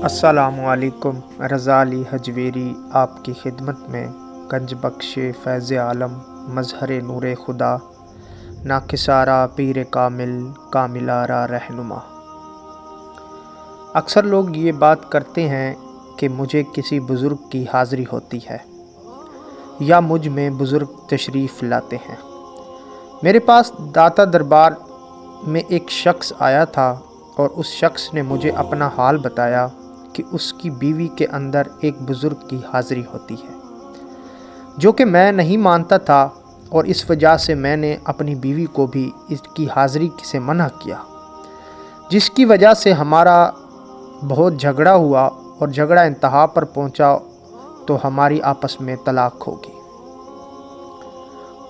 अस्सलामुअलैकुम। रज़ा अली हजवेरी आपकी खिदमत में। गंज बख्श फैज़ आलम मज़हर नूर खुदा नाकिसारा पीर कामिल कामिलारा रहनुमा। अक्सर लोग ये बात करते हैं कि मुझे किसी बुज़ुर्ग की हाज़री होती है या मुझ में बुज़ुर्ग तशरीफ़ लाते हैं। मेरे पास दाता दरबार में एक शख्स आया था और उस शख्स ने मुझे अपना हाल बताया कि उसकी बीवी के अंदर एक बुज़ुर्ग की हाज़री होती है, जो कि मैं नहीं मानता था, और इस वजह से मैंने अपनी बीवी को भी इसकी हाज़री से मना किया, जिसकी वजह से हमारा बहुत झगड़ा हुआ और झगड़ा इंतहा पर पहुंचा तो हमारी आपस में तलाक होगी।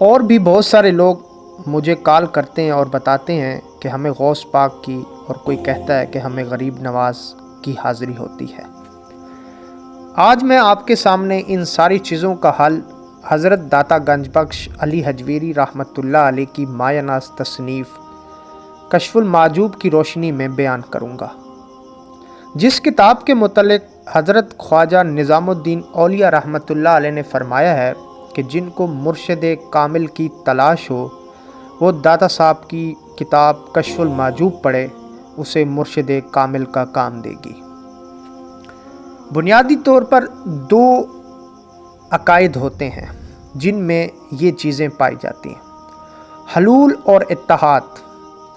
और भी बहुत सारे लोग मुझे कॉल करते हैं और बताते हैं कि हमें गौस पाक की, और कोई कहता है कि हमें गरीब नवाज की हाज़री होती है। आज मैं आपके सामने इन सारी चीज़ों का हल हज़रत दाता गंज बख्श अली हजवेरी रहमतुल्लाह अलैह की मायनाज़ तसनीफ़ कश्फुल माजूब की रोशनी में बयान करूँगा, जिस किताब के मुतल्लिक़ हज़रत ख्वाजा निज़ामुद्दीन औलिया रहमतुल्लाह अलैह ने फरमाया है कि जिनको मुर्शिद कामिल की तलाश हो वो दाता साहब की किताब कश्फुल माजूब पढ़े, उसे मुर्शिद कामिल का काम देगी। बुनियादी तौर पर दो अकायद होते हैं जिनमें ये चीज़ें पाई जाती हैं, हलूल और इत्तेहाद।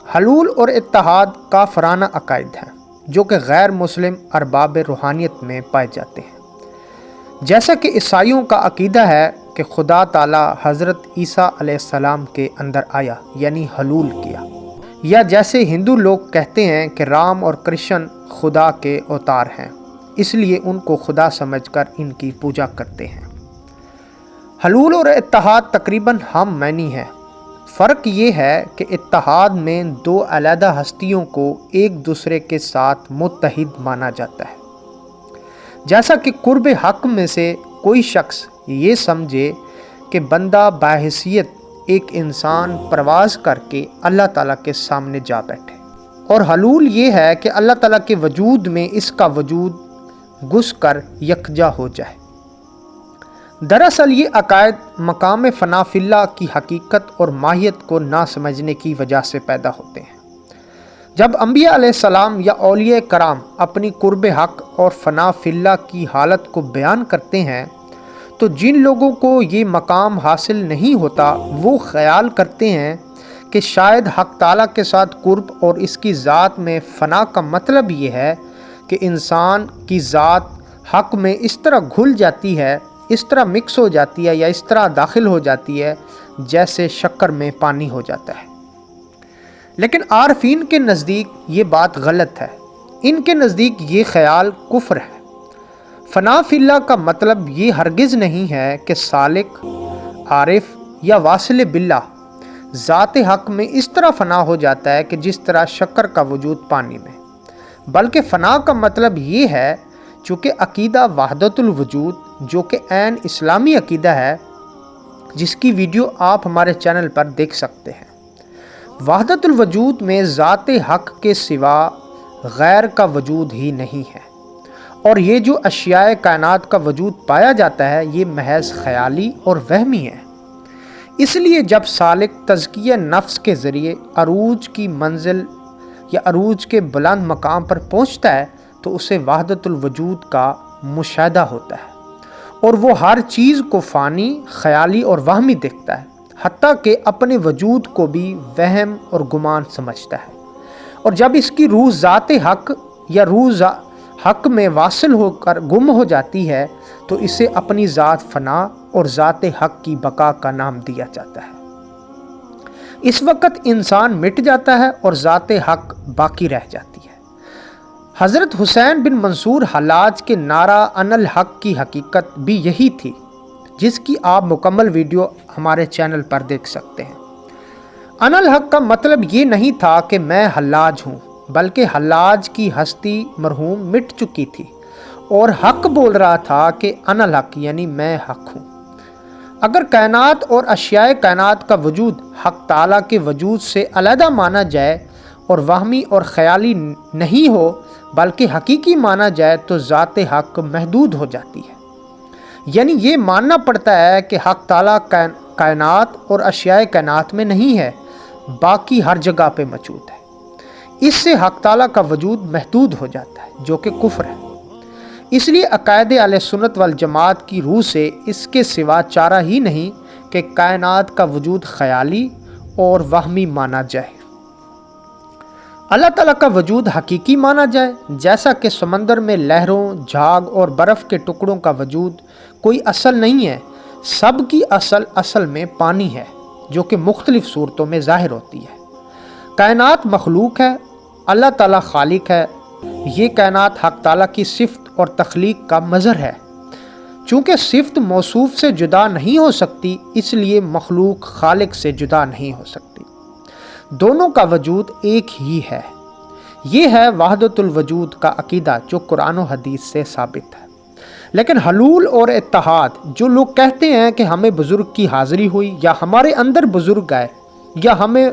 हलूल और इत्तेहाद काफराना अकायद हैं जो कि गैर मुस्लिम अरबाब रूहानियत में पाए जाते हैं। जैसा कि ईसाइयों का अकीदा है कि खुदा ताला हज़रत ईसा अलैहिस्सलाम के अंदर आया, यानी हलूल किया, या जैसे हिंदू लोग कहते हैं कि राम और कृष्ण खुदा के अवतार हैं, इसलिए उनको खुदा समझकर इनकी पूजा करते हैं। हलूल और इत्तेहाद तकरीबन हम मैनी है। फ़र्क ये है कि इत्तेहाद में दो अलहदा हस्तियों को एक दूसरे के साथ मुत्तहिद माना जाता है। जैसा कि कुर्ब हक में से कोई शख्स ये समझे कि बंदा बाहैसियत एक इंसान परवाज़ करके अल्लाह ताला के सामने जा बैठे, और हलूल ये है कि अल्लाह ताला के वजूद में इसका वजूद घुस कर यकजा हो जाए। दरअसल ये अकायद मकाम फ़नाफिल्ला की हकीकत और माहियत को ना समझने की वजह से पैदा होते हैं। जब अंबिया अलैहिस्सलाम या औलिया कराम अपनी कुर्ब हक और फ़नाफिल्ला की हालत को बयान करते हैं तो जिन लोगों को ये मकाम हासिल नहीं होता वो ख्याल करते हैं कि शायद हक ताला के साथ कुर्ब और इसकी ज़ात में फ़ना का मतलब ये है कि इंसान की ज़ात हक में इस तरह घुल जाती है, इस तरह मिक्स हो जाती है या इस तरह दाखिल हो जाती है जैसे शक्कर में पानी हो जाता है। लेकिन आरफीन के नज़दीक ये बात गलत है। इनके नज़दीक ये ख्याल कुफ्र है। फ़ना फिल्ला का मतलब ये हरगिज़ नहीं है कि सालिक, आरिफ या वासिल बिल्ला ज़ात हक में इस तरह फ़ना हो जाता है कि जिस तरह शक्कर का वजूद पानी में, बल्कि फ़ना का मतलब ये है, चूँकि अकीदा वहदतुल वजूद जो कि ऐन इस्लामी अकीदा है, जिसकी वीडियो आप हमारे चैनल पर देख सकते हैं। वहदतुल वजूद में ज़ात हक के सिवा गैर का वजूद ही नहीं है, और ये जो अशियाए कायनात का वजूद पाया जाता है ये महज ख़याली और वहमी है। इसलिए जब सालिक तज़किया नफ्स के ज़रिए अरूज की मंजिल या अरूज के बुलंद मकाम पर पहुँचता है तो उसे वहदतुल वजूद का मुशाहदा होता है, और वो हर चीज़ को फ़ानी, ख़याली और वहमी देखता है, हत्ता कि अपने वजूद को भी वहम और गुमान समझता है। और जब इसकी रूह ज़ात हक या रूह हक में वासिल होकर गुम हो जाती है तो इसे अपनी ज़ात फ़ना और ज़ात हक की बका का नाम दिया जाता है। इस वक्त इंसान मिट जाता है और ज़ात हक बाकी रह जाती है। हज़रत हुसैन बिन मंसूर हल्लाज के नारा अनल हक की हकीकत भी यही थी, जिसकी आप मुकम्मल वीडियो हमारे चैनल पर देख सकते हैं। अनल हक का मतलब ये नहीं था कि मैं हल्लाज हूँ, बल्कि हल्लाज की हस्ती मरहूम मिट चुकी थी और हक बोल रहा था कि अनल हक, यानी मैं हक हूँ। अगर कायनात और अशियाए कायनात का वजूद हक ताला के वजूद से अलहदा माना जाए اور وہمی اور خیالی نہیں ہو بلکہ حقیقی مانا جائے تو ذات حق محدود ہو جاتی ہے۔ یعنی یہ ماننا پڑتا ہے کہ حق تعالیٰ کائنات اور اشیاء کائنات میں نہیں ہے، باقی ہر جگہ پہ موجود ہے۔ اس سے حق تعالیٰ کا وجود محدود ہو جاتا ہے جو کہ کفر ہے۔ اس لیے عقائد اہل سنت والجماعت کی روح سے اس کے سوا چارہ ہی نہیں کہ کائنات کا وجود خیالی اور وہمی مانا جائے، اللہ تعالیٰ کا وجود حقیقی مانا جائے، جیسا کہ سمندر میں لہروں، جھاگ اور برف کے ٹکڑوں کا وجود کوئی اصل نہیں ہے، سب کی اصل میں پانی ہے جو کہ مختلف صورتوں میں ظاہر ہوتی ہے۔ کائنات مخلوق ہے، اللہ تعالیٰ خالق ہے۔ یہ کائنات حق تعالیٰ کی صفت اور تخلیق کا مظہر ہے۔ چونکہ صفت موصوف سے جدا نہیں ہو سکتی، اس لیے مخلوق خالق سے جدا نہیں ہو سکتی، دونوں کا وجود ایک ہی ہے۔ یہ ہے وحدت الوجود کا عقیدہ جو قرآن و حدیث سے ثابت ہے۔ لیکن حلول اور اتحاد، جو لوگ کہتے ہیں کہ ہمیں بزرگ کی حاضری ہوئی یا ہمارے اندر بزرگ آئے یا ہمیں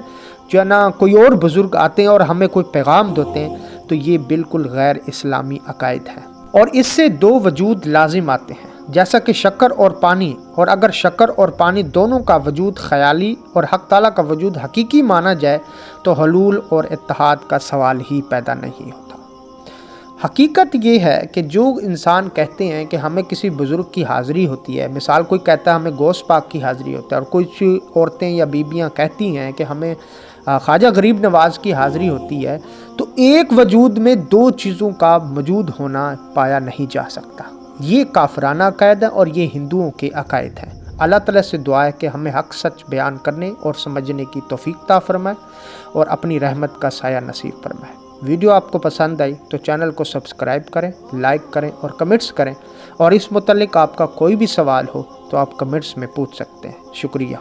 جو ہے نا کوئی اور بزرگ آتے ہیں اور ہمیں کوئی پیغام دیتے ہیں، تو یہ بالکل غیر اسلامی عقائد ہیں، اور اس سے دو وجود لازم آتے ہیں، جیسا کہ شکر اور پانی۔ اور اگر شکر اور پانی دونوں کا وجود خیالی اور حق تعالیٰ کا وجود حقیقی مانا جائے تو حلول اور اتحاد کا سوال ہی پیدا نہیں ہوتا۔ حقیقت یہ ہے کہ جو انسان کہتے ہیں کہ ہمیں کسی بزرگ کی حاضری ہوتی ہے، مثال کوئی کہتا ہے ہمیں غوث پاک کی حاضری ہوتا ہے، اور کچھ عورتیں یا بیبیاں کہتی ہیں کہ ہمیں خواجہ غریب نواز کی حاضری ہوتی ہے، تو ایک وجود میں دو چیزوں کا موجود ہونا پایا نہیں جا سکتا۔ یہ کافرانہ عقائد ہے اور یہ ہندوؤں کے عقائد ہیں۔ اللہ تعالیٰ سے دعا ہے کہ ہمیں حق سچ بیان کرنے اور سمجھنے کی توفیق عطا فرمائے اور اپنی رحمت کا سایہ نصیب فرمائے۔ ویڈیو آپ کو پسند آئی تو چینل کو سبسکرائب کریں، لائک کریں اور کمنٹس کریں، اور اس متعلق آپ کا کوئی بھی سوال ہو تو آپ کمنٹس میں پوچھ سکتے ہیں۔ شکریہ۔